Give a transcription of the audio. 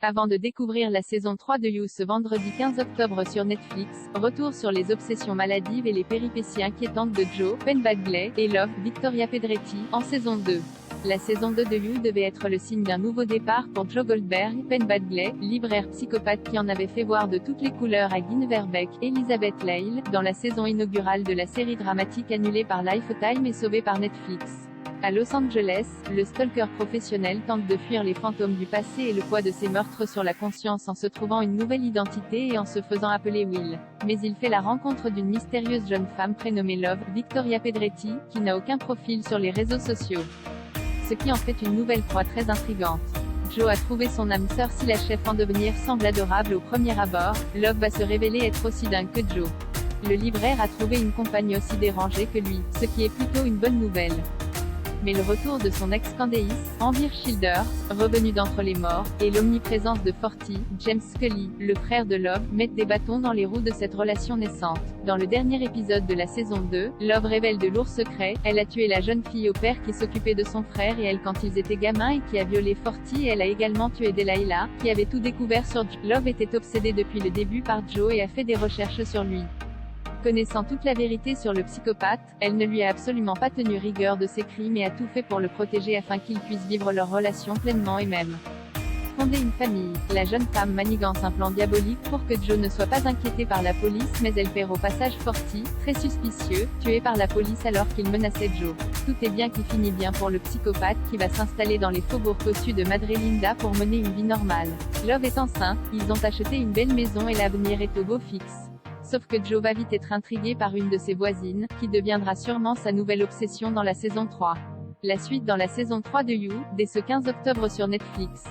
Avant de découvrir la saison 3 de You ce vendredi 15 octobre sur Netflix, retour sur les obsessions maladives et les péripéties inquiétantes de Joe, Penn Badgley, et Love, Victoria Pedretti, en saison 2. La saison 2 de You devait être le signe d'un nouveau départ pour Joe Goldberg, Penn Badgley, libraire psychopathe qui en avait fait voir de toutes les couleurs à Guy Verbeek, Elizabeth Lyle, dans la saison inaugurale de la série dramatique annulée par Lifetime et sauvée par Netflix. À Los Angeles, le stalker professionnel tente de fuir les fantômes du passé et le poids de ses meurtres sur la conscience en se trouvant une nouvelle identité et en se faisant appeler Will. Mais il fait la rencontre d'une mystérieuse jeune femme prénommée Love, Victoria Pedretti, qui n'a aucun profil sur les réseaux sociaux. Ce qui en fait une nouvelle proie très intrigante. Joe a trouvé son âme sœur si la chef en devenir semble adorable au premier abord, Love va se révéler être aussi dingue que Joe. Le libraire a trouvé une compagne aussi dérangée que lui, ce qui est plutôt une bonne nouvelle. Mais le retour de son ex-Candace, Amber Childers, revenu d'entre les morts, et l'omniprésence de Forty, James Scully, le frère de Love, mettent des bâtons dans les roues de cette relation naissante. Dans le dernier épisode de la saison 2, Love révèle de lourds secrets. Elle a tué la jeune fille au père qui s'occupait de son frère et elle quand ils étaient gamins et qui a violé Forty et elle a également tué Delilah, qui avait tout découvert sur Joe. Love était obsédée depuis le début par Joe et a fait des recherches sur lui. Connaissant toute la vérité sur le psychopathe, elle ne lui a absolument pas tenu rigueur de ses crimes et a tout fait pour le protéger afin qu'ils puissent vivre leur relation pleinement et même fonder une famille. La jeune femme manigance un plan diabolique pour que Joe ne soit pas inquiété par la police mais elle perd au passage Forty, très suspicieux, tué par la police alors qu'il menaçait Joe. Tout est bien qui finit bien pour le psychopathe qui va s'installer dans les faubourgs cossus de Madre-Linda pour mener une vie normale. Love est enceinte, ils ont acheté une belle maison et l'avenir est au beau fixe. Sauf que Joe va vite être intrigué par une de ses voisines, qui deviendra sûrement sa nouvelle obsession dans la saison 3. La suite dans la saison 3 de You, dès ce 15 octobre sur Netflix.